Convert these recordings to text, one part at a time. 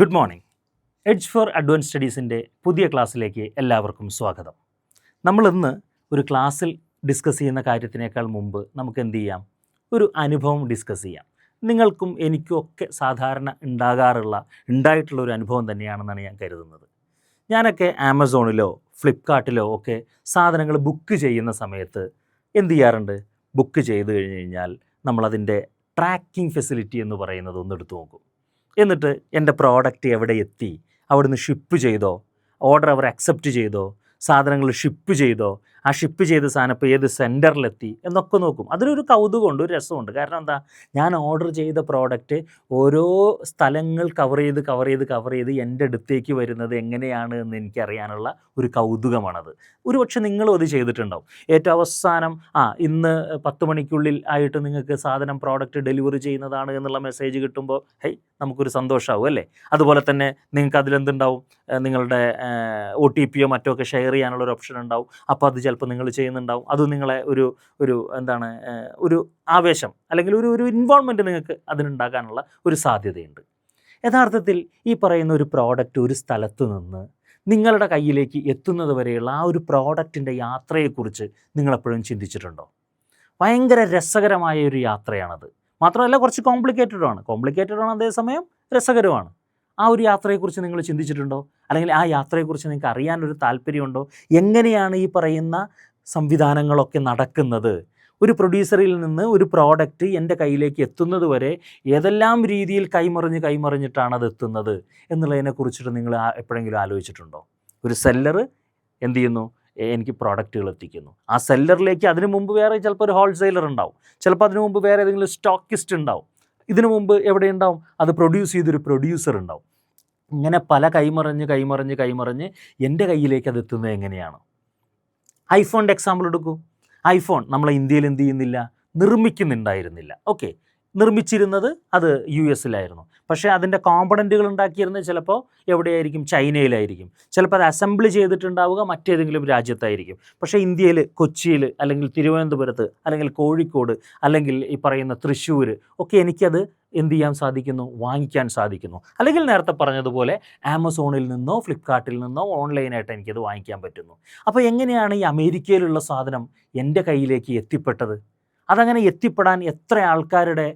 Good morning. Edge for advance സ്റ്റഡീസിൻ്റെ പുതിയ ക്ലാസ്സിലേക്ക് എല്ലാവർക്കും സ്വാഗതം. നമ്മളിന്ന് ഒരു ക്ലാസ്സിൽ ഡിസ്കസ് ചെയ്യുന്ന കാര്യത്തിനേക്കാൾ മുമ്പ് നമുക്ക് എന്ത് ചെയ്യാം, ഒരു അനുഭവം ഡിസ്കസ് ചെയ്യാം. നിങ്ങൾക്കും എനിക്കും ഒക്കെ സാധാരണ ഉണ്ടായിട്ടുള്ള ഒരു അനുഭവം തന്നെയാണെന്നാണ് ഞാൻ കരുതുന്നത്. ഞാനൊക്കെ ആമസോണിലോ ഫ്ലിപ്കാർട്ടിലോ ഒക്കെ സാധനങ്ങൾ ബുക്ക് ചെയ്യുന്ന സമയത്ത് എന്ത് ചെയ്യാറുണ്ട്, ബുക്ക് ചെയ്ത് കഴിഞ്ഞ് കഴിഞ്ഞാൽ നമ്മളതിൻ്റെ ട്രാക്കിംഗ് ഫെസിലിറ്റി എന്ന് പറയുന്നത് ഒന്ന് എടുത്തു നോക്കും. എന്നിട്ട് എൻ്റെ പ്രോഡക്റ്റ് എവിടെ എത്തി, അവിടുന്ന് ഷിപ്പ് ചെയ്തോ, ഓർഡർ അവർ അക്സെപ്റ്റ് ചെയ്തോ, സാധനങ്ങൾ ഷിപ്പ് ചെയ്തോ, ആ ഷിപ്പ് ചെയ്ത സാധനം ഇപ്പോൾ ഏത് സെൻറ്ററിലെത്തി എന്നൊക്കെ നോക്കും. അതിലൊരു കൗതുകമുണ്ട്, ഒരു രസമുണ്ട്. കാരണം എന്താ, ഞാൻ ഓർഡർ ചെയ്ത പ്രോഡക്റ്റ് ഓരോ സ്ഥലങ്ങൾ കവർ ചെയ്ത് എൻ്റെ അടുത്തേക്ക് വരുന്നത് എങ്ങനെയാണ് എന്ന് എനിക്കറിയാനുള്ള ഒരു കൗതുകമാണത്. ഒരുപക്ഷെ നിങ്ങളും അത് ചെയ്തിട്ടുണ്ടാവും. ഏറ്റവും അവസാനം ഇന്ന് 10 മണിക്കുള്ളിൽ ആയിട്ട് നിങ്ങൾക്ക് സാധനം പ്രോഡക്റ്റ് ഡെലിവറി ചെയ്യുന്നതാണ് എന്നുള്ള മെസ്സേജ് കിട്ടുമ്പോൾ ഹൈ നമുക്കൊരു സന്തോഷമാവും അല്ലേ. അതുപോലെ തന്നെ നിങ്ങൾക്ക് അതിലെന്തുണ്ടാവും, നിങ്ങളുടെ OTP മറ്റോ ഒക്കെ ഷെയർ ചെയ്യാനുള്ളൊരു ഓപ്ഷൻ ഉണ്ടാവും. അപ്പോൾ അത് ചിലപ്പോൾ നിങ്ങൾ ചെയ്യുന്നുണ്ടാവും. അത് നിങ്ങളെ ഒരു ആവേശം അല്ലെങ്കിൽ ഒരു ഇൻവോൾവ്മെൻറ്റ് നിങ്ങൾക്ക് അതിനുണ്ടാകാനുള്ള ഒരു സാധ്യതയുണ്ട്. യഥാർത്ഥത്തിൽ ഈ പറയുന്ന ഒരു പ്രോഡക്റ്റ് ഒരു സ്ഥലത്ത് നിന്ന് നിങ്ങളുടെ കയ്യിലേക്ക് എത്തുന്നത് വരെയുള്ള ആ ഒരു പ്രോഡക്റ്റിൻ്റെ യാത്രയെക്കുറിച്ച് നിങ്ങളെപ്പോഴും ചിന്തിച്ചിട്ടുണ്ടോ? ഭയങ്കര രസകരമായ ഒരു യാത്രയാണത്. മാത്രമല്ല കുറച്ച് കോംപ്ലിക്കേറ്റഡാണ്, അതേസമയം രസകരമാണ്. ആ ഒരു യാത്രയെക്കുറിച്ച് നിങ്ങൾ ചിന്തിച്ചിട്ടുണ്ടോ? അല്ലെങ്കിൽ ആ യാത്രയെക്കുറിച്ച് നിങ്ങൾക്ക് അറിയാനൊരു താല്പര്യമുണ്ടോ? എങ്ങനെയാണ് ഈ പറയുന്ന സംവിധാനങ്ങളൊക്കെ നടക്കുന്നത്? ഒരു പ്രൊഡ്യൂസറിൽ നിന്ന് ഒരു പ്രോഡക്റ്റ് എൻ്റെ കയ്യിലേക്ക് എത്തുന്നത് വരെ ഏതെല്ലാം രീതിയിൽ കൈമറിഞ്ഞിട്ടാണ് അത് എത്തുന്നത് എന്നുള്ളതിനെക്കുറിച്ചിട്ട് നിങ്ങൾ എപ്പോഴെങ്കിലും ആലോചിച്ചിട്ടുണ്ടോ? ഒരു സെല്ലർ എന്ത് ചെയ്യുന്നു, എനിക്ക് പ്രോഡക്റ്റുകൾ എത്തിക്കുന്നു. ആ സെല്ലറിലേക്ക് അതിനു മുമ്പ് വേറെ ചിലപ്പോൾ ഒരു ഹോൾസെയിലർ ഉണ്ടാവും, ചിലപ്പോൾ അതിനു മുമ്പ് വേറെ ഏതെങ്കിലും സ്റ്റോക്കിസ്റ്റ് ഉണ്ടാവും, ഇതിനു മുമ്പ് എവിടെ ഉണ്ടാവും, അത് പ്രൊഡ്യൂസ് ചെയ്തൊരു പ്രൊഡ്യൂസർ ഉണ്ടാവും. ഇങ്ങനെ പല കൈമറിഞ്ഞ് എൻ്റെ കയ്യിലേക്ക് അത് എത്തുന്നത് എങ്ങനെയാണ്? ഐഫോണിൻ്റെ എക്സാമ്പിൾ എടുക്കൂ. ഐഫോൺ നമ്മളെ ഇന്ത്യയിൽ എന്ത് ചെയ്യുന്നില്ല, നിർമ്മിക്കുന്നുണ്ടായിരുന്നില്ല. ഓക്കെ, നിർമ്മിച്ചിരുന്നത് അത് US പക്ഷേ അതിൻ്റെ കോമ്പണൻറ്റുകൾ ഉണ്ടാക്കിയിരുന്നത് ചിലപ്പോൾ എവിടെയായിരിക്കും, ചൈനയിലായിരിക്കും. ചിലപ്പോൾ അത് അസംബിൾ ചെയ്തിട്ടുണ്ടാവുക മറ്റേതെങ്കിലും രാജ്യത്തായിരിക്കും. പക്ഷേ ഇന്ത്യയിൽ, കൊച്ചിയിൽ അല്ലെങ്കിൽ തിരുവനന്തപുരത്ത് അല്ലെങ്കിൽ കോഴിക്കോട് അല്ലെങ്കിൽ ഈ പറയുന്ന തൃശ്ശൂർ ഒക്കെ എനിക്കത് എന്ത് ചെയ്യാൻ സാധിക്കുന്നു, വാങ്ങിക്കാൻ സാധിക്കുന്നു. അല്ലെങ്കിൽ നേരത്തെ പറഞ്ഞതുപോലെ ആമസോണിൽ നിന്നോ ഫ്ലിപ്കാർട്ടിൽ നിന്നോ ഓൺലൈനായിട്ട് എനിക്കത് വാങ്ങിക്കാൻ പറ്റുന്നു. അപ്പോൾ എങ്ങനെയാണ് ഈ അമേരിക്കയിലുള്ള സാധനം എൻ്റെ കയ്യിലേക്ക് എത്തിപ്പെട്ടത്? അതങ്ങനെ എത്തിപ്പെടാൻ എത്ര ആൾക്കാരുടെ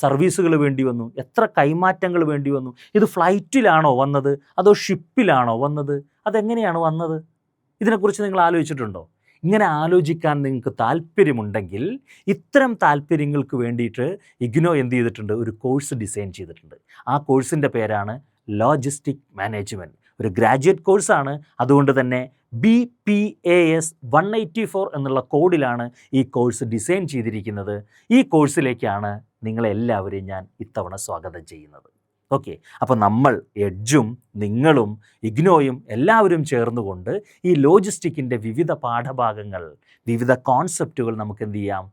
സർവീസുകൾ വേണ്ടി വന്നു, എത്ര കൈമാറ്റങ്ങൾ വേണ്ടി വന്നു? ഇത് ഫ്ലൈറ്റിലാണോ വന്നത്, അതോ ഷിപ്പിലാണോ വന്നത്? അതെങ്ങനെയാണ് വന്നത്? ഇതിനെക്കുറിച്ച് നിങ്ങൾ ആലോചിച്ചിട്ടുണ്ടോ? ഇങ്ങനെ ആലോചിക്കാൻ നിങ്ങൾക്ക് താല്പര്യമുണ്ടെങ്കിൽ ഇത്തരം താല്പര്യങ്ങൾക്ക് വേണ്ടിയിട്ട് ഇഗ്നോ എന്ത് ചെയ്തിട്ടുണ്ട്, ഒരു കോഴ്സ് ഡിസൈൻ ചെയ്തിട്ടുണ്ട്. ആ കോഴ്സിൻ്റെ പേരാണ് ലോജിസ്റ്റിക് മാനേജ്മെൻറ്റ്. ഒരു ഗ്രാജുവേറ്റ് കോഴ്സാണ്. അതുകൊണ്ട് തന്നെ BPAS 184 എന്നുള്ള കോഡിലാണ് ഈ കോഴ്സ് ഡിസൈൻ ചെയ്തിരിക്കുന്നത്. ഈ കോഴ്സിലേക്കാണ് നിങ്ങളെല്ലാവരെയും ഞാൻ ഇത്തവണ സ്വാഗതം ചെയ്യുന്നത്. ഓക്കെ, അപ്പോൾ നമ്മൾ എഡ്ജും നിങ്ങളും ഇഗ്നോയും എല്ലാവരും ചേർന്നുകൊണ്ട് ഈ ലോജിസ്റ്റിക്കിൻ്റെ വിവിധ പാഠഭാഗങ്ങൾ, വിവിധ കോൺസെപ്റ്റുകൾ നമുക്ക് എന്ത് ചെയ്യാം,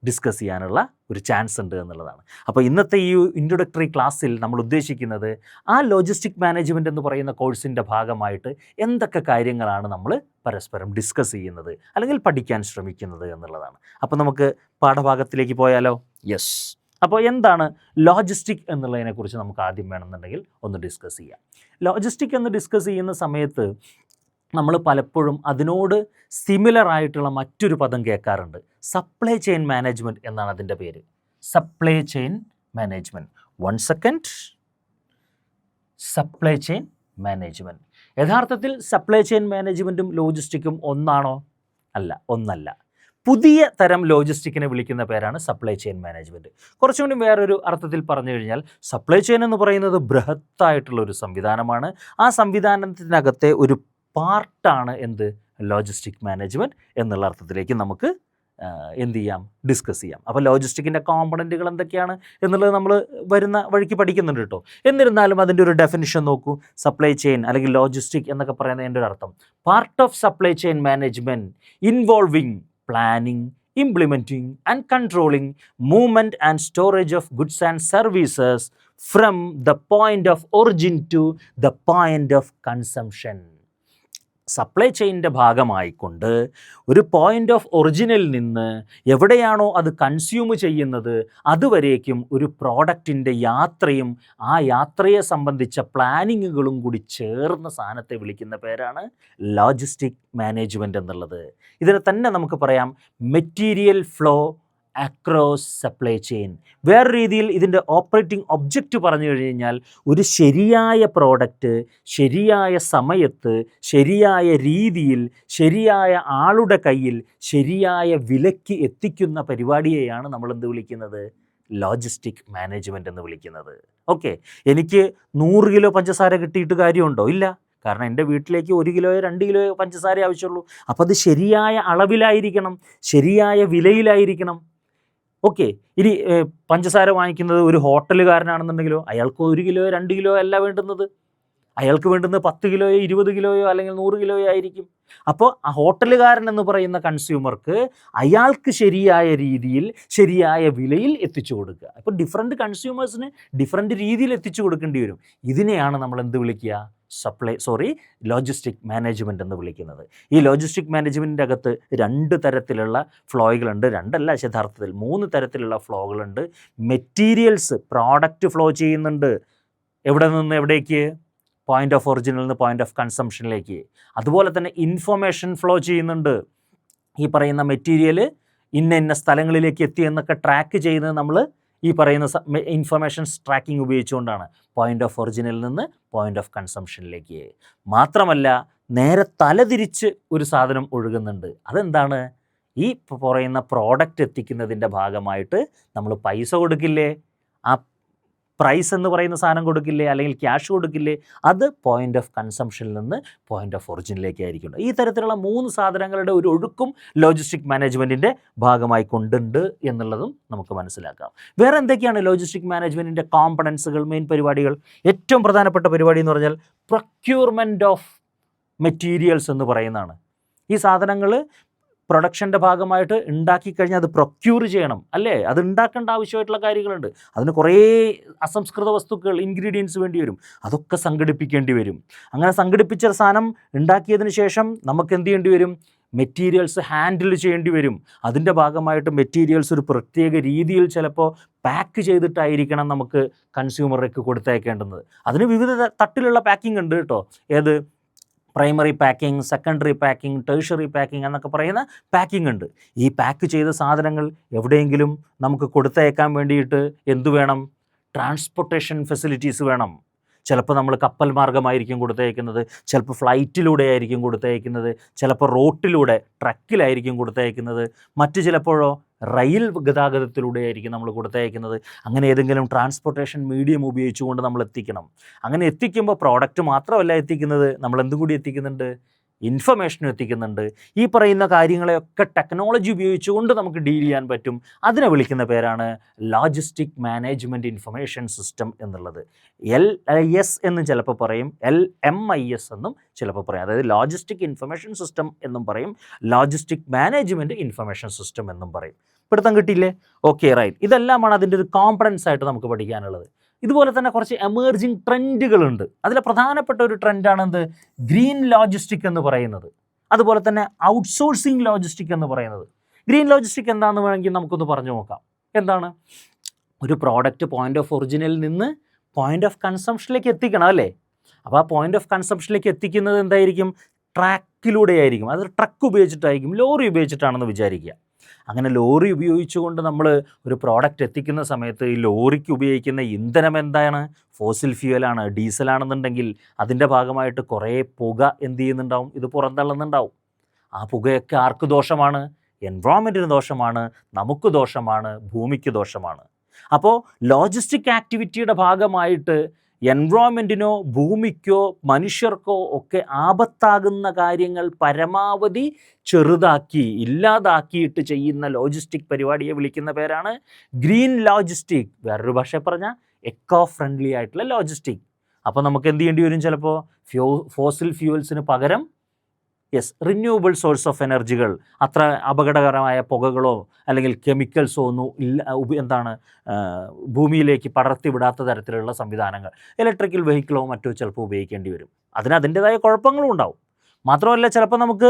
ഡിസ്കസ് ചെയ്യാനുള്ള ഒരു ചാൻസ് ഉണ്ട് എന്നുള്ളതാണ്. അപ്പോൾ ഇന്നത്തെ ഈ ഇൻട്രൊഡക്ടറി ക്ലാസ്സിൽ നമ്മൾ ഉദ്ദേശിക്കുന്നത് ആ ലോജിസ്റ്റിക് മാനേജ്മെൻറ്റ് എന്ന് പറയുന്ന കോഴ്സിൻ്റെ ഭാഗമായിട്ട് എന്തൊക്കെ കാര്യങ്ങളാണ് നമ്മൾ പരസ്പരം ഡിസ്കസ് ചെയ്യുന്നത് അല്ലെങ്കിൽ പഠിക്കാൻ ശ്രമിക്കുന്നത് എന്നുള്ളതാണ്. അപ്പോൾ നമുക്ക് പാഠഭാഗത്തിലേക്ക് പോയാലോ? യെസ്. അപ്പോൾ എന്താണ് ലോജിസ്റ്റിക് എന്നുള്ളതിനെക്കുറിച്ച് നമുക്ക് ആദ്യം വേണമെന്നുണ്ടെങ്കിൽ ഒന്ന് ഡിസ്കസ് ചെയ്യാം. ലോജിസ്റ്റിക് എന്ന് ഡിസ്കസ് ചെയ്യുന്ന സമയത്ത് നമ്മൾ പലപ്പോഴും അതിനോട് സിമിലർ ആയിട്ടുള്ള മറ്റൊരു പദം കേൾക്കാറുണ്ട്. സപ്ലൈ ചെയിൻ മാനേജ്മെൻറ്റ് എന്നാണ് അതിൻ്റെ പേര്. Supply chain management. 1 second. Supply chain management. യഥാർത്ഥത്തിൽ സപ്ലൈ ചെയിൻ മാനേജ്മെൻറ്റും ലോജിസ്റ്റിക്കും ഒന്നാണോ? ഒന്നല്ല. പുതിയ തരം ലോജിസ്റ്റിക്കിനെ വിളിക്കുന്ന പേരാണ് സപ്ലൈ ചെയിൻ മാനേജ്മെൻറ്റ്. കുറച്ചുകൂടി വേറൊരു അർത്ഥത്തിൽ പറഞ്ഞു കഴിഞ്ഞാൽ സപ്ലൈ ചെയിൻ എന്ന് പറയുന്നത് ബൃഹത്തായിട്ടുള്ളൊരു സംവിധാനമാണ്. ആ സംവിധാനത്തിനകത്തെ ഒരു പാർട്ടാണ് ലോജിസ്റ്റിക് മാനേജ്മെൻറ്റ് എന്നുള്ള അർത്ഥത്തിലേക്ക് നമുക്ക് എന്ത് ചെയ്യാം, ഡിസ്കസ് ചെയ്യാം. അപ്പോൾ ലോജിസ്റ്റിക്കിൻ്റെ കോമ്പണൻറ്റുകൾ എന്തൊക്കെയാണ് എന്നുള്ളത് നമ്മൾ വരുന്ന വഴിക്ക് പഠിക്കുന്നുണ്ട് കേട്ടോ. എന്നിരുന്നാലും അതിൻ്റെ ഒരു ഡെഫിനിഷൻ നോക്കൂ. സപ്ലൈ ചെയിൻ അല്ലെങ്കിൽ ലോജിസ്റ്റിക് എന്നൊക്കെ പറയുന്നതിൻ്റെ ഒരു അർത്ഥം, part of supply chain management involving planning, implementing and controlling movement and storage of goods and services from the point of origin to the point of consumption. Supply ചെയിനിൻ്റെ ഭാഗമായിക്കൊണ്ട് ഒരു point of ഒറിജിനിൽ നിന്ന് എവിടെയാണോ അത് കൺസ്യൂം ചെയ്യുന്നത് അതുവരേക്കും ഒരു പ്രോഡക്റ്റിൻ്റെ യാത്രയും ആ യാത്രയെ സംബന്ധിച്ച പ്ലാനിങ്ങുകളും കൂടി ചേർന്ന സാധനത്തെ വിളിക്കുന്ന പേരാണ് ലോജിസ്റ്റിക് മാനേജ്മെൻറ്റ് എന്നുള്ളത്. ഇതിനെ തന്നെ നമുക്ക് പറയാം material flow across supply chain. വേറെ രീതിയിൽ ഇതിൻ്റെ ഓപ്പറേറ്റിംഗ് ഒബ്ജക്റ്റ് പറഞ്ഞു കഴിഞ്ഞാൽ ഒരു ശരിയായ പ്രോഡക്റ്റ് ശരിയായ സമയത്ത് ശരിയായ രീതിയിൽ ശരിയായ ആളുടെ കയ്യിൽ ശരിയായ വിലയ്ക്ക് എത്തിക്കുന്ന പരിപാടിയെയാണ് നമ്മൾ എന്ത് വിളിക്കുന്നത്? ലോജിസ്റ്റിക് മാനേജ്മെൻറ്റ് എന്ന് വിളിക്കുന്നത്. ഓക്കെ, എനിക്ക് 100 കിലോ പഞ്ചസാര കിട്ടിയിട്ട് കാര്യമുണ്ടോ? ഇല്ല. കാരണം എൻ്റെ വീട്ടിലേക്ക് 1 കിലോയോ 2 കിലോയോ പഞ്ചസാര ആവശ്യമുള്ളൂ. അപ്പോൾ അത് ശരിയായ അളവിലായിരിക്കണം, ശരിയായ വിലയിലായിരിക്കണം. ഓക്കെ, ഇനി പഞ്ചസാര വാങ്ങിക്കുന്നത് ഒരു ഹോട്ടലുകാരനാണെന്നുണ്ടെങ്കിലോ അയാൾക്ക് 1 കിലോയോ 2 കിലോയോ അല്ല വേണ്ടുന്നത്, അയാൾക്ക് വേണ്ടുന്നത് 10 കിലോയോ 20 കിലോയോ അല്ലെങ്കിൽ 100 കിലോയോ ആയിരിക്കും. അപ്പോൾ ആ ഹോട്ടലുകാരൻ എന്ന് പറയുന്ന കൺസ്യൂമർക്ക് അയാൾക്ക് ശരിയായ രീതിയിൽ ശരിയായ വിലയിൽ എത്തിച്ചു കൊടുക്കുക. അപ്പോൾ ഡിഫറെൻറ്റ് കൺസ്യൂമേഴ്സിന് ഡിഫറെൻറ്റ് രീതിയിൽ എത്തിച്ചു കൊടുക്കേണ്ടി വരും. ഇതിനെയാണ് നമ്മൾ എന്ത് വിളിക്കുക? ലോജിസ്റ്റിക് മാനേജ്മെൻറ്റ് എന്ന് വിളിക്കുന്നത്. ഈ ലോജിസ്റ്റിക് മാനേജ്മെൻറ്റിൻ്റെ അകത്ത് 2 തരത്തിലുള്ള ഫ്ലോകളുണ്ട്. 2 അല്ല, യഥാർത്ഥത്തിൽ 3 തരത്തിലുള്ള ഫ്ലോകളുണ്ട്. മെറ്റീരിയൽസ് പ്രോഡക്റ്റ് ഫ്ലോ ചെയ്യുന്നുണ്ട്. എവിടെ നിന്ന് എവിടേക്ക്? പോയിൻ്റ് ഓഫ് ഒറിജിനിൽ നിന്ന് പോയിൻ്റ് ഓഫ് കൺസംഷനിലേക്ക്. അതുപോലെ തന്നെ ഇൻഫർമേഷൻ ഫ്ലോ ചെയ്യുന്നുണ്ട്. ഈ പറയുന്ന മെറ്റീരിയൽ ഇന്ന സ്ഥലങ്ങളിലേക്ക് എത്തി എന്നൊക്കെ ട്രാക്ക് ചെയ്യുന്നത് നമ്മൾ ഈ പറയുന്ന ഇൻഫർമേഷൻസ് ട്രാക്കിംഗ് ഉപയോഗിച്ചുകൊണ്ടാണ്. പോയിൻ്റ് ഓഫ് ഒറിജിനിൽ നിന്ന് പോയിൻ്റ് ഓഫ് കൺസംഷനിലേക്ക്. മാത്രമല്ല നേരെ തലതിരിച്ച് ഒരു സാധനം ഒഴുകുന്നുണ്ട്. അതെന്താണ്? ഈ പറയുന്ന പ്രോഡക്റ്റ് എത്തിക്കുന്നതിൻ്റെ ഭാഗമായിട്ട് നമ്മൾ പൈസ കൊടുക്കില്ലേ, ആ പ്രൈസ് എന്ന് പറയുന്ന സാധനം കൊടുക്കില്ലേ, അല്ലെങ്കിൽ ക്യാഷ് കൊടുക്കില്ലേ, അത് പോയിൻ്റ് ഓഫ് കൺസംഷനിൽ നിന്ന് പോയിൻ്റ് ഓഫ് ഒറിജിനിലേക്ക് ആയിരിക്കും. ഈ തരത്തിലുള്ള 3 സാധനങ്ങളുടെ ഒരു ഒഴുക്കും ലോജിസ്റ്റിക് മാനേജ്മെൻറ്റിൻ്റെ ഭാഗമായി കൊണ്ടുണ്ട് എന്നുള്ളതും നമുക്ക് മനസ്സിലാക്കാം. വേറെ എന്തൊക്കെയാണ് ലോജിസ്റ്റിക് മാനേജ്മെൻറ്റിൻ്റെ കോമ്പണൻസുകൾ, മെയിൻ പരിപാടികൾ? ഏറ്റവും പ്രധാനപ്പെട്ട പരിപാടി എന്ന് പറഞ്ഞാൽ പ്രൊക്യൂർമെൻറ്റ് ഓഫ് മെറ്റീരിയൽസ് എന്ന് പറയുന്നതാണ്. ഈ സാധനങ്ങൾ പ്രൊഡക്ഷൻ്റെ ഭാഗമായിട്ട് ഉണ്ടാക്കിക്കഴിഞ്ഞാൽ അത് പ്രൊക്യൂർ ചെയ്യണം, അല്ലേ? അത് ഉണ്ടാക്കേണ്ട ആവശ്യമായിട്ടുള്ള കാര്യങ്ങളുണ്ട്. അതിന് കുറേ അസംസ്കൃത വസ്തുക്കൾ, ഇൻഗ്രീഡിയൻസ് വേണ്ടി വരും. അതൊക്കെ സംഘടിപ്പിക്കേണ്ടി വരും. അങ്ങനെ സംഘടിപ്പിച്ച സാധനം ഉണ്ടാക്കിയതിന് ശേഷം നമുക്ക് എന്ത് ചെയ്യേണ്ടി വരും? മെറ്റീരിയൽസ് ഹാൻഡിൽ ചെയ്യേണ്ടി വരും. അതിൻ്റെ ഭാഗമായിട്ട് മെറ്റീരിയൽസ് ഒരു പ്രത്യേക രീതിയിൽ ചിലപ്പോൾ പാക്ക് ചെയ്തിട്ടായിരിക്കണം നമുക്ക് കൺസ്യൂമറിലേക്ക് കൊടുത്തയക്കേണ്ടുന്നത്. അതിന് വിവിധ തട്ടിലുള്ള പാക്കിംഗ് ഉണ്ട് കേട്ടോ. ഏത്? Primary packing, secondary packing, tertiary packing എന്നൊക്കെ പറയുന്ന പാക്കിംഗ് ഉണ്ട്. ഈ പാക്ക് ചെയ്ത സാധനങ്ങൾ എവിടെയെങ്കിലും നമുക്ക് കൊടുത്തയക്കാൻ വേണ്ടിയിട്ട് എന്തു വേണം? ട്രാൻസ്പോർട്ടേഷൻ ഫെസിലിറ്റീസ് വേണം. ചിലപ്പോൾ നമ്മൾ കപ്പൽ മാർഗമായിരിക്കും കൊടുത്തയക്കുന്നത്, ചിലപ്പോൾ ഫ്ലൈറ്റിലൂടെ ആയിരിക്കും കൊടുത്തയക്കുന്നത്, ചിലപ്പോൾ റോട്ടിലൂടെ ട്രക്കിലായിരിക്കും കൊടുത്തയക്കുന്നത്, മറ്റ് ചിലപ്പോഴോ റെയിൽ ഗതാഗതത്തിലൂടെ ആയിരിക്കും നമ്മൾ കൊടുത്തയക്കുന്നത്. അങ്ങനെ ഏതെങ്കിലും ട്രാൻസ്പോർട്ടേഷൻ മീഡിയം ഉപയോഗിച്ചുകൊണ്ട് നമ്മൾ എത്തിക്കണം. അങ്ങനെ എത്തിക്കുമ്പോൾ പ്രോഡക്റ്റ് മാത്രമല്ല എത്തിക്കുന്നത്, നമ്മൾ എന്തും കൂടി എത്തിക്കുന്നുണ്ട്? ഇൻഫർമേഷനും എത്തിക്കുന്നുണ്ട്. ഈ പറയുന്ന കാര്യങ്ങളെയൊക്കെ ടെക്നോളജി ഉപയോഗിച്ചുകൊണ്ട് നമുക്ക് ഡീൽ ചെയ്യാൻ പറ്റും. അതിനെ വിളിക്കുന്ന പേരാണ് ലോജിസ്റ്റിക് മാനേജ്മെൻറ്റ് ഇൻഫർമേഷൻ സിസ്റ്റം എന്നുള്ളത്. LIS എന്നും ചിലപ്പോൾ പറയും, LMIS എന്നും ചിലപ്പോൾ പറയും. അതായത് ലോജിസ്റ്റിക് ഇൻഫർമേഷൻ സിസ്റ്റം എന്നും പറയും, ലോജിസ്റ്റിക് മാനേജ്മെൻറ്റ് ഇൻഫർമേഷൻ സിസ്റ്റം എന്നും പറയും. പിടുത്തം കിട്ടിയില്ലേ? Okay, right. ഇതെല്ലാമാണ് അതിൻ്റെ ഒരു കോമ്പണൻസ് ആയിട്ട് നമുക്ക് പഠിക്കാനുള്ളത്. ഇതുപോലെ തന്നെ കുറച്ച് എമേർജിങ് ട്രെൻഡുകളുണ്ട്. അതിലെ പ്രധാനപ്പെട്ട ഒരു ട്രെൻഡാണ് എന്ത്? ഗ്രീൻ ലോജിസ്റ്റിക് എന്ന് പറയുന്നത്. അതുപോലെ തന്നെ ഔട്ട്സോഴ്സിങ് ലോജിസ്റ്റിക് എന്ന് പറയുന്നത്. ഗ്രീൻ ലോജിസ്റ്റിക് എന്താണെന്ന് വേണമെങ്കിൽ നമുക്കൊന്ന് പറഞ്ഞു നോക്കാം. എന്താണ്? ഒരു പ്രോഡക്റ്റ് പോയിൻ്റ് ഓഫ് ഒറിജിനിൽ നിന്ന് പോയിൻ്റ് ഓഫ് കൺസംഷനിലേക്ക് എത്തിക്കണം, അല്ലേ? അപ്പോൾ ആ പോയിൻ്റ് ഓഫ് കൺസംഷനിലേക്ക് എത്തിക്കുന്നത് എന്തായിരിക്കും? ട്രാക്കിലൂടെ ആയിരിക്കും. അത് ട്രക്ക് ഉപയോഗിച്ചിട്ടായിരിക്കും, ലോറി ഉപയോഗിച്ചിട്ടാണെന്ന് വിചാരിക്കുക. അങ്ങനെ ലോറി ഉപയോഗിച്ചുകൊണ്ട് നമ്മൾ ഒരു പ്രോഡക്റ്റ് എത്തിക്കുന്ന സമയത്ത് ഈ ലോറിക്ക് ഉപയോഗിക്കുന്ന ഇന്ധനം എന്താണ്? ഫോസിൽ ഫ്യൂവലാണ്. ഡീസലാണെന്നുണ്ടെങ്കിൽ അതിൻ്റെ ഭാഗമായിട്ട് കുറേ പുക എന്ത് ചെയ്യുന്നുണ്ടാവും? ഇത് പുറന്തള്ളുന്നുണ്ടാവും. ആ പുകയൊക്കെ ആർക്ക് ദോഷമാണ്? എൻവയോൺമെൻറ്റിന് ദോഷമാണ്, നമുക്ക് ദോഷമാണ്, ഭൂമിക്ക് ദോഷമാണ്. അപ്പോൾ ലോജിസ്റ്റിക് ആക്ടിവിറ്റിയുടെ ഭാഗമായിട്ട് എൻവയോൺമെൻറ്റിനോ ഭൂമിക്കോ മനുഷ്യർക്കോ ഒക്കെ ആപത്താകുന്ന കാര്യങ്ങൾ പരമാവധി ചെറുതാക്കി ഇല്ലാതാക്കിയിട്ട് ചെയ്യുന്ന ലോജിസ്റ്റിക് പരിപാടിയെ വിളിക്കുന്ന പേരാണ് ഗ്രീൻ ലോജിസ്റ്റിക്. വേറൊരു ഭാഷ പറഞ്ഞാൽ എക്കോ ഫ്രണ്ട്ലി ആയിട്ടുള്ള ലോജിസ്റ്റിക്. അപ്പോൾ നമുക്ക് എന്ത് ചെയ്യേണ്ടി വരും? ചിലപ്പോൾ ഫോസിൽ ഫ്യൂവൽസിന് പകരം റിന്യൂവബിൾ സോഴ്സ് ഓഫ് എനർജികൾ, അത്ര അപകടകരമായ പുകകളോ അല്ലെങ്കിൽ കെമിക്കൽസോ ഒന്നും ഇല്ല, ഭൂമിയിലേക്ക് പടർത്തിവിടാത്ത തരത്തിലുള്ള സംവിധാനങ്ങൾ, ഇലക്ട്രിക്കൽ വെഹിക്കിളോ മറ്റോ ചിലപ്പോൾ ഉപയോഗിക്കേണ്ടി വരും. അതിന് അതിൻ്റേതായ കുഴപ്പങ്ങളും ഉണ്ടാവും. മാത്രമല്ല ചിലപ്പോൾ നമുക്ക്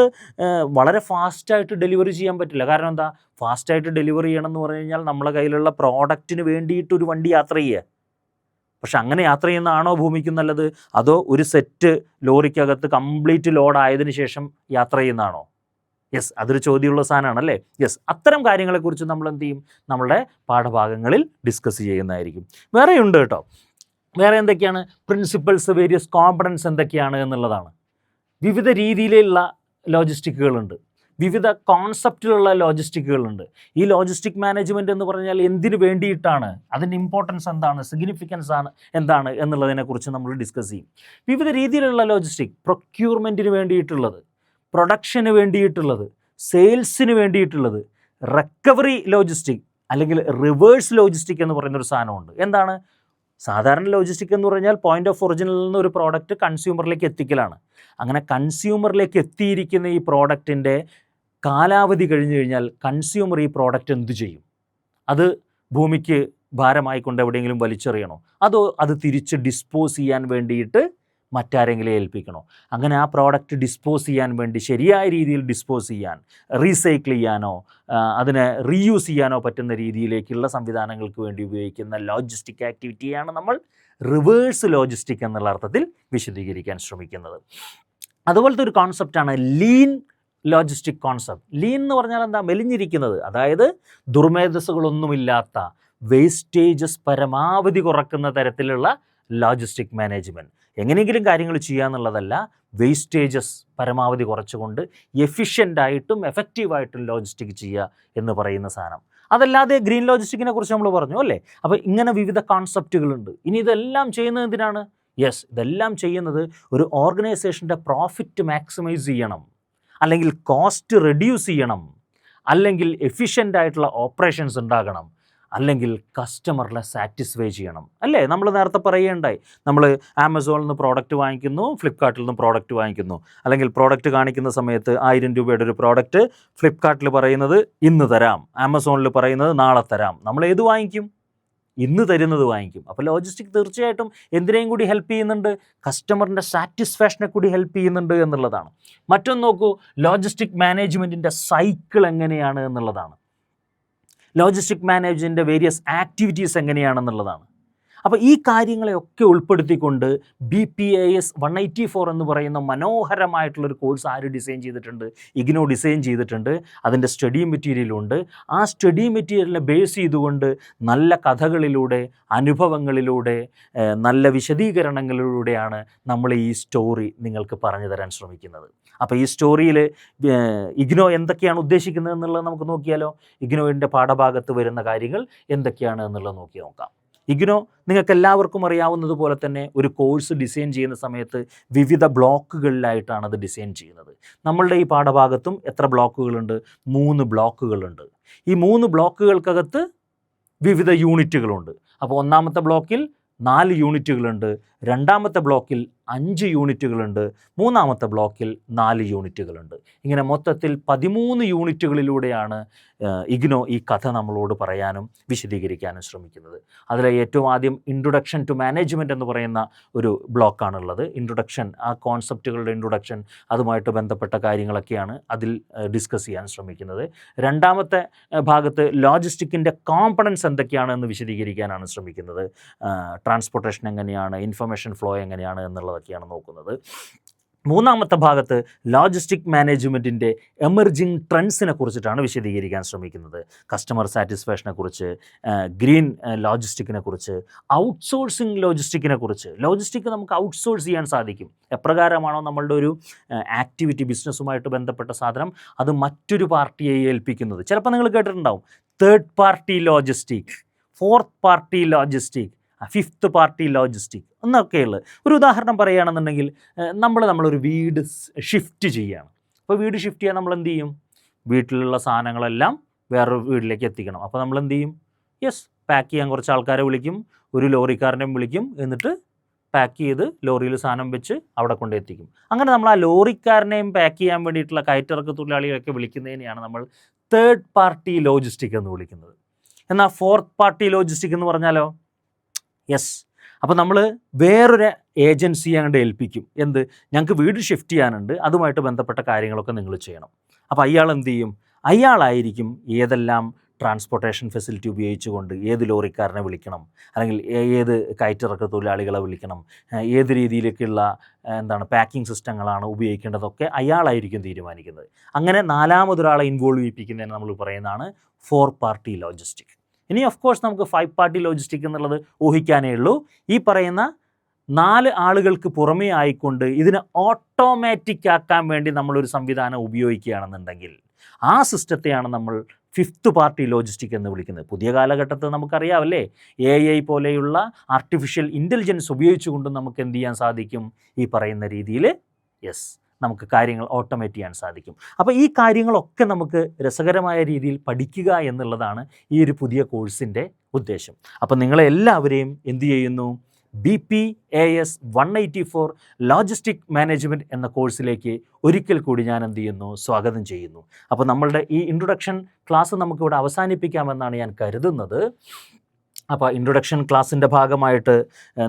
വളരെ ഫാസ്റ്റായിട്ട് ഡെലിവറി ചെയ്യാൻ പറ്റില്ല. കാരണം എന്താ, ഫാസ്റ്റായിട്ട് ഡെലിവറി ചെയ്യണം എന്ന് പറഞ്ഞു കഴിഞ്ഞാൽ നമ്മളെ കയ്യിലുള്ള പ്രോഡക്റ്റിന് വേണ്ടിയിട്ടൊരു വണ്ടി യാത്ര ചെയ്യുക. പക്ഷെ അങ്ങനെ യാത്ര ചെയ്യുന്നതാണോ ഭൂമിക്ക് നല്ലത്, അതോ ഒരു സെറ്റ് ലോറിക്കകത്ത് കംപ്ലീറ്റ് ലോഡ് ആയതിനു ശേഷം യാത്ര ചെയ്യുന്നതാണോ? യെസ്, അതൊരു ചോദ്യമുള്ള സാധനമാണ് അല്ലേ. യെസ്, അത്തരം കാര്യങ്ങളെക്കുറിച്ച് നമ്മൾ എന്ത് ചെയ്യും, നമ്മുടെ പാഠഭാഗങ്ങളിൽ ഡിസ്കസ് ചെയ്യുന്നതായിരിക്കും. വേറെയുണ്ട് കേട്ടോ. വേറെ എന്തൊക്കെയാണ് പ്രിൻസിപ്പിൾസ്, വേരിയസ് കോമ്പണൻസ് എന്തൊക്കെയാണ് എന്നുള്ളതാണ്. വിവിധ രീതിയിലുള്ള ലോജിസ്റ്റിക്കുകളുണ്ട്, വിവിധ കോൺസെപ്റ്റിലുള്ള ലോജിസ്റ്റിക്കുകളുണ്ട്. ഈ ലോജിസ്റ്റിക് മാനേജ്മെൻറ്റ് എന്ന് പറഞ്ഞാൽ എന്തിനു വേണ്ടിയിട്ടാണ്, അതിൻ്റെ ഇമ്പോർട്ടൻസ് എന്താണ്, സിഗ്നിഫിക്കൻസ് എന്താണ് എന്നുള്ളതിനെക്കുറിച്ച് നമ്മൾ ഡിസ്കസ് ചെയ്യും. വിവിധ രീതിയിലുള്ള ലോജിസ്റ്റിക്, പ്രൊക്യൂർമെൻറ്റിന് വേണ്ടിയിട്ടുള്ളത്, പ്രൊഡക്ഷന് വേണ്ടിയിട്ടുള്ളത്, സെയിൽസിന് വേണ്ടിയിട്ടുള്ളത്, റിക്കവറി ലോജിസ്റ്റിക് അല്ലെങ്കിൽ റിവേഴ്സ് ലോജിസ്റ്റിക് എന്ന് പറയുന്നൊരു സാധനമുണ്ട്. എന്താണ് സാധാരണ ലോജിസ്റ്റിക് എന്ന് പറഞ്ഞാൽ പോയിന്റ് ഓഫ് ഒറിജിനിൽ നിന്ന് ഒരു പ്രോഡക്റ്റ് കൺസ്യൂമറിലേക്ക് എത്തിക്കലാണ്. അങ്ങനെ കൺസ്യൂമറിലേക്ക് എത്തിയിരിക്കുന്ന ഈ പ്രോഡക്റ്റിൻ്റെ കാലാവധി കഴിഞ്ഞു കഴിഞ്ഞാൽ കൺസ്യൂമർ ഈ പ്രോഡക്റ്റ് എന്തു ചെയ്യും? അത് ഭൂമിക്ക് ഭാരമായിക്കൊണ്ട് എവിടെയെങ്കിലും വലിച്ചെറിയണോ, അതോ അത് തിരിച്ച് ഡിസ്പോസ് ചെയ്യാൻ വേണ്ടിയിട്ട് മറ്റാരെങ്കിലും ഏൽപ്പിക്കണോ? അങ്ങനെ ആ പ്രോഡക്റ്റ് ഡിസ്പോസ് ചെയ്യാൻ വേണ്ടി, ശരിയായ രീതിയിൽ ഡിസ്പോസ് ചെയ്യാൻ, റീസൈക്കിൾ ചെയ്യാനോ അതിനെ റീയൂസ് ചെയ്യാനോ പറ്റുന്ന രീതിയിലേക്കുള്ള സംവിധാനങ്ങൾക്ക് വേണ്ടി ഉപയോഗിക്കുന്ന ലോജിസ്റ്റിക് ആക്ടിവിറ്റിയാണ് നമ്മൾ റിവേഴ്സ് ലോജിസ്റ്റിക് എന്നുള്ള അർത്ഥത്തിൽ വിശദീകരിക്കാൻ ശ്രമിക്കുന്നത്. അതുപോലത്തെ ഒരു കോൺസെപ്റ്റാണ് ലീൻ ലോജിസ്റ്റിക് കോൺസെപ്റ്റ്. ലീൻ എന്ന് പറഞ്ഞാൽ എന്താ, മെലിഞ്ഞിരിക്കുന്നത്, അതായത് ദുർമേധസ്സുകളൊന്നുമില്ലാത്ത, വേസ്റ്റേജസ് പരമാവധി കുറക്കുന്ന തരത്തിലുള്ള ലോജിസ്റ്റിക് മാനേജ്മെൻറ്റ്. എങ്ങനെയെങ്കിലും കാര്യങ്ങൾ ചെയ്യുക എന്നുള്ളതല്ല, വേസ്റ്റേജസ് പരമാവധി കുറച്ചുകൊണ്ട് എഫിഷ്യൻ്റായിട്ടും എഫക്റ്റീവായിട്ടും ലോജിസ്റ്റിക് ചെയ്യുക എന്ന് പറയുന്ന സാധനം. അതല്ലാതെ ഗ്രീൻ ലോജിസ്റ്റിക്കിനെ കുറിച്ച് നമ്മൾ പറഞ്ഞു അല്ലേ. അപ്പോൾ ഇങ്ങനെ വിവിധ കോൺസെപ്റ്റുകളുണ്ട്. ഇനി ഇതെല്ലാം ചെയ്യുന്നത് എന്തിനാണ്? യെസ്, ഇതെല്ലാം ചെയ്യുന്നത് ഒരു ഓർഗനൈസേഷൻ്റെ പ്രോഫിറ്റ് മാക്സിമൈസ് ചെയ്യണം, അല്ലെങ്കിൽ കോസ്റ്റ് റെഡ്യൂസ് ചെയ്യണം, അല്ലെങ്കിൽ എഫിഷ്യൻ്റായിട്ടുള്ള ഓപ്പറേഷൻസ് ഉണ്ടാകണം, അല്ലെങ്കിൽ കസ്റ്റമറിനെ സാറ്റിസ്ഫൈ ചെയ്യണം അല്ലേ. നമ്മൾ നേരത്തെ പറയുകയുണ്ടായി, നമ്മൾ ആമസോണിൽ നിന്ന് പ്രോഡക്റ്റ് വാങ്ങിക്കുന്നു, ഫ്ലിപ്കാർട്ടിൽ നിന്ന് പ്രോഡക്റ്റ് വാങ്ങിക്കുന്നു, അല്ലെങ്കിൽ പ്രോഡക്റ്റ് കാണിക്കുന്ന സമയത്ത് 1000 രൂപയുടെ ഒരു പ്രോഡക്റ്റ് ഫ്ലിപ്കാർട്ടിൽ പറയുന്നത് ഇന്ന് തരാം, ആമസോണിൽ പറയുന്നത് നാളെ തരാം. നമ്മൾ ഏത് വാങ്ങിക്കും? ഇന്ന് തരുന്നത് വാങ്ങിക്കും. അപ്പോൾ ലോജിസ്റ്റിക് തീർച്ചയായിട്ടും എന്തിനേയും കൂടി ഹെൽപ്പ് ചെയ്യുന്നുണ്ട്, കസ്റ്റമറിൻ്റെ സാറ്റിസ്ഫാക്ഷനെ കൂടി ഹെൽപ്പ് ചെയ്യുന്നുണ്ട് എന്നുള്ളതാണ്. മറ്റൊന്ന് നോക്കൂ, ലോജിസ്റ്റിക് മാനേജ്മെൻറ്റിൻ്റെ സൈക്കിൾ എങ്ങനെയാണ് എന്നുള്ളതാണ്. ലോജിസ്റ്റിക് മാനേജ്മെൻറ്റിൻ്റെ വേരിയസ് ആക്ടിവിറ്റീസ് എങ്ങനെയാണെന്നുള്ളതാണ്. അപ്പോൾ ഈ കാര്യങ്ങളെയൊക്കെ ഉൾപ്പെടുത്തിക്കൊണ്ട് BPAS 184 എന്ന് പറയുന്ന മനോഹരമായിട്ടുള്ളൊരു കോഴ്സ് ആര് ഡിസൈൻ ചെയ്തിട്ടുണ്ട്? ഇഗ്നോ ഡിസൈൻ ചെയ്തിട്ടുണ്ട്. അതിൻ്റെ സ്റ്റഡി മെറ്റീരിയലുണ്ട്. ആ സ്റ്റഡി മെറ്റീരിയലിനെ ബേസ് ചെയ്തുകൊണ്ട് നല്ല കഥകളിലൂടെ, അനുഭവങ്ങളിലൂടെ, നല്ല വിശദീകരണങ്ങളിലൂടെയാണ് നമ്മൾ ഈ സ്റ്റോറി നിങ്ങൾക്ക് പറഞ്ഞു തരാൻ ശ്രമിക്കുന്നത്. അപ്പോൾ ഈ സ്റ്റോറിയിൽ ഇഗ്നോ എന്തൊക്കെയാണ് ഉദ്ദേശിക്കുന്നത് എന്നുള്ളത് നമുക്ക് നോക്കിയാലോ. ഇഗ്നോയുടെ പാഠഭാഗത്ത് വരുന്ന കാര്യങ്ങൾ എന്തൊക്കെയാണ് എന്നുള്ളത് നോക്കാം. ഇഗ്നോ നിങ്ങൾക്ക് എല്ലാവർക്കും അറിയാവുന്നതുപോലെ തന്നെ ഒരു കോഴ്സ് ഡിസൈൻ ചെയ്യുന്ന സമയത്ത് വിവിധ ബ്ലോക്കുകളിലായിട്ടാണ് അത് ഡിസൈൻ ചെയ്യുന്നത്. നമ്മളുടെ ഈ പാഠഭാഗത്തും എത്ര ബ്ലോക്കുകളുണ്ട്? 3 ബ്ലോക്കുകളുണ്ട്. ഈ 3 ബ്ലോക്കുകൾക്കകത്ത് വിവിധ യൂണിറ്റുകളുണ്ട്. അപ്പോൾ ഒന്നാമത്തെ ബ്ലോക്കിൽ 4 യൂണിറ്റുകളുണ്ട്, രണ്ടാമത്തെ ബ്ലോക്കിൽ 5 യൂണിറ്റുകളുണ്ട്, മൂന്നാമത്തെ ബ്ലോക്കിൽ 4 യൂണിറ്റുകളുണ്ട്. ഇങ്ങനെ മൊത്തത്തിൽ 13 യൂണിറ്റുകളിലൂടെയാണ് ഇഗ്നോ ഈ കഥ നമ്മളോട് പറയാനും വിശദീകരിക്കാനും ശ്രമിക്കുന്നത്. അതിൽ ഏറ്റവും ആദ്യം ഇൻട്രൊഡക്ഷൻ ടു മാനേജ്മെൻറ്റ് എന്ന് പറയുന്ന ഒരു ബ്ലോക്കാണുള്ളത്. ഇൻട്രൊഡക്ഷൻ, ആ കോൺസെപ്റ്റുകളുടെ ഇൻട്രൊഡക്ഷൻ, അതുമായിട്ട് ബന്ധപ്പെട്ട കാര്യങ്ങളൊക്കെയാണ് അതിൽ ഡിസ്കസ് ചെയ്യാൻ ശ്രമിക്കുന്നത്. രണ്ടാമത്തെ ഭാഗത്ത് ലോജിസ്റ്റിക്കിൻ്റെ കോമ്പണൻസ് എന്തൊക്കെയാണെന്ന് വിശദീകരിക്കാനാണ് ശ്രമിക്കുന്നത്. ട്രാൻസ്പോർട്ടേഷൻ എങ്ങനെയാണ്, ഇൻഫർമേഷൻ ഫ്ലോ എങ്ങനെയാണ് എന്നുള്ളതൊക്കെയാണ് നോക്കുന്നത്. മൂന്നാമത്തെ ഭാഗത്ത് ലോജിസ്റ്റിക് മാനേജ്മെൻറ്റിൻ്റെ എമർജിങ് ട്രെൻഡ്സിനെ കുറിച്ചിട്ടാണ് വിശദീകരിക്കാൻ ശ്രമിക്കുന്നത്. കസ്റ്റമർ സാറ്റിസ്ഫാക്ഷനെ കുറിച്ച്, ഗ്രീൻ ലോജിസ്റ്റിക്കിനെ കുറിച്ച്, ഔട്ട്സോഴ്സിങ് ലോജിസ്റ്റിക്കിനെ കുറിച്ച്. ലോജിസ്റ്റിക് നമുക്ക് ഔട്ട്സോഴ്സ് ചെയ്യാൻ സാധിക്കും. എപ്രകാരമാണോ നമ്മളുടെ ഒരു ആക്ടിവിറ്റി, ബിസിനസ്സുമായിട്ട് ബന്ധപ്പെട്ട സാധനം അത് മറ്റൊരു പാർട്ടിയെ ഏൽപ്പിക്കുന്നത്. ചിലപ്പോൾ നിങ്ങൾ കേട്ടിട്ടുണ്ടാവും, 3rd party logistic, 4th party logistic, 5th party logistic എന്നൊക്കെയുള്ളത്. ഒരു ഉദാഹരണം പറയുകയാണെന്നുണ്ടെങ്കിൽ, നമ്മളൊരു വീട് ഷിഫ്റ്റ് ചെയ്യുകയാണ്. അപ്പോൾ വീട് ഷിഫ്റ്റ് ചെയ്യാൻ നമ്മൾ എന്ത് ചെയ്യും? വീട്ടിലുള്ള സാധനങ്ങളെല്ലാം വേറൊരു വീട്ടിലേക്ക് എത്തിക്കണം. അപ്പോൾ നമ്മൾ എന്ത് ചെയ്യും? യെസ്, പാക്ക് ചെയ്യാൻ കുറച്ച് ആൾക്കാരെ വിളിക്കും, ഒരു ലോറിക്കാരനെയും വിളിക്കും, എന്നിട്ട് പാക്ക് ചെയ്ത് ലോറിയിൽ സാധനം വെച്ച് അവിടെ കൊണ്ട് എത്തിക്കും. അങ്ങനെ നമ്മൾ ആ ലോറിക്കാരനെയും പാക്ക് ചെയ്യാൻ വേണ്ടിയിട്ടുള്ള കയറ്റിറക്ക് തൊഴിലാളികളൊക്കെ വിളിക്കുന്നതിനെയാണ് നമ്മൾ 3rd പാർട്ടി ലോജിസ്റ്റിക് എന്ന് വിളിക്കുന്നത്. എന്നാൽ 4th പാർട്ടി ലോജിസ്റ്റിക് എന്ന് പറഞ്ഞാലോ, യെസ്, അപ്പോൾ നമ്മൾ വേറൊരു ഏജൻസിയെ അങ്ങോട്ട് ഏൽപ്പിക്കും. എന്ത്, ഞങ്ങൾക്ക് വീട് ഷിഫ്റ്റ് ചെയ്യാനുണ്ട്, അതുമായിട്ട് ബന്ധപ്പെട്ട കാര്യങ്ങളൊക്കെ നിങ്ങൾ ചെയ്യണം. അപ്പോൾ അയാൾ എന്ത് ചെയ്യും? അയാളായിരിക്കും ഏതെല്ലാം ട്രാൻസ്പോർട്ടേഷൻ ഫെസിലിറ്റി ഉപയോഗിച്ചുകൊണ്ട് ഏത് ലോറിക്കാരനെ വിളിക്കണം, അല്ലെങ്കിൽ ഏത് കയറ്റിറക്ക തൊഴിലാളികളെ വിളിക്കണം, ഏത് രീതിയിലേക്കുള്ള പാക്കിംഗ് സിസ്റ്റങ്ങളാണ് ഉപയോഗിക്കേണ്ടതൊക്കെ അയാളായിരിക്കും തീരുമാനിക്കുന്നത്. അങ്ങനെ നാലാമതൊരാളെ ഇൻവോൾവ് ചെയ്യിപ്പിക്കുന്നതിന് നമ്മൾ പറയുന്നതാണ് 4 പാർട്ടി ലോജിസ്റ്റിക്. ഇനി ഓഫ് കോഴ്സ് നമുക്ക് 5 പാർട്ടി ലോജിസ്റ്റിക് എന്നുള്ളത് ഊഹിക്കാനേ ഉള്ളൂ. ഈ പറയുന്ന 4 ആളുകൾക്ക് പുറമേ ആയിക്കൊണ്ട് ഇതിനെ ഓട്ടോമാറ്റിക് ആക്കാൻ വേണ്ടി നമ്മളൊരു സംവിധാനം ഉപയോഗിക്കുകയാണെന്നുണ്ടെങ്കിൽ ആ സിസ്റ്റത്തെയാണ് നമ്മൾ 5th പാർട്ടി ലോജിസ്റ്റിക് എന്ന് വിളിക്കുന്നത്. പുതിയ കാലഘട്ടത്തിൽ നമുക്കറിയാമല്ലേ, AI പോലെയുള്ള ആർട്ടിഫിഷ്യൽ ഇൻ്റലിജൻസ് ഉപയോഗിച്ചുകൊണ്ട് നമുക്ക് എന്ത് ചെയ്യാൻ സാധിക്കും? ഈ പറയുന്ന രീതിയിൽ നമുക്ക് കാര്യങ്ങൾ ഓട്ടോമേറ്റ് ചെയ്യാൻ സാധിക്കും. അപ്പോൾ ഈ കാര്യങ്ങളൊക്കെ നമുക്ക് രസകരമായ രീതിയിൽ പഠിക്കുക എന്നുള്ളതാണ് ഈ ഒരു പുതിയ കോഴ്സിൻ്റെ ഉദ്ദേശം. അപ്പോൾ നിങ്ങളെല്ലാവരെയും എന്ത് ചെയ്യുന്നു? BPAS 184 ലോജിസ്റ്റിക് മാനേജ്മെൻറ്റ് എന്ന കോഴ്സിലേക്ക് ഒരിക്കൽ കൂടി ഞാൻ എന്ത് ചെയ്യുന്നു? സ്വാഗതം ചെയ്യുന്നു. അപ്പോൾ നമ്മളുടെ ഈ ഇൻട്രൊഡക്ഷൻ ക്ലാസ് നമുക്കിവിടെ അവസാനിപ്പിക്കാമെന്നാണ് ഞാൻ കരുതുന്നത്. അപ്പോൾ ഇൻട്രൊഡക്ഷൻ ക്ലാസ്സിൻ്റെ ഭാഗമായിട്ട്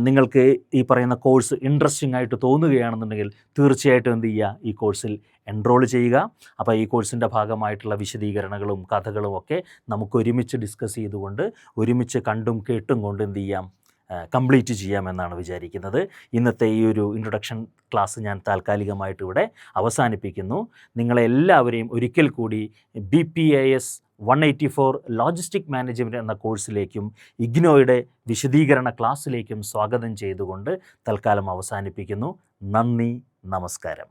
നിങ്ങൾക്ക് ഈ പറയുന്ന കോഴ്സ് ഇൻട്രസ്റ്റിംഗ് ആയിട്ട് തോന്നുകയാണെന്നുണ്ടെങ്കിൽ തീർച്ചയായിട്ടും എന്ത് ചെയ്യുക? ഈ കോഴ്സിൽ എൻറോൾ ചെയ്യുക. അപ്പോൾ ഈ കോഴ്സിൻ്റെ ഭാഗമായിട്ടുള്ള വിശദീകരണങ്ങളും കഥകളും ഒക്കെ നമുക്ക് ഒരുമിച്ച് ഡിസ്കസ് ചെയ്തുകൊണ്ട്, ഒരുമിച്ച് കണ്ടും കേട്ടും കൊണ്ട് എന്ത് ചെയ്യാം? കംപ്ലീറ്റ് ചെയ്യാമെന്നാണ് വിചാരിക്കുന്നത്. ഇന്നത്തെ ഈ ഒരു ഇൻട്രൊഡക്ഷൻ ക്ലാസ് ഞാൻ താൽക്കാലികമായിട്ട് ഇവിടെ അവസാനിപ്പിക്കുന്നു. നിങ്ങളെല്ലാവരെയും ഒരിക്കൽ കൂടി BPAS 184 ലോജിസ്റ്റിക് മാനേജ്മെൻറ്റ് എന്ന കോഴ്സിലേക്കും ഇഗ്നോയുടെ വിശദീകരണ ക്ലാസ്സിലേക്കും സ്വാഗതം ചെയ്തുകൊണ്ട് തൽക്കാലം അവസാനിപ്പിക്കുന്നു. നന്ദി, നമസ്കാരം.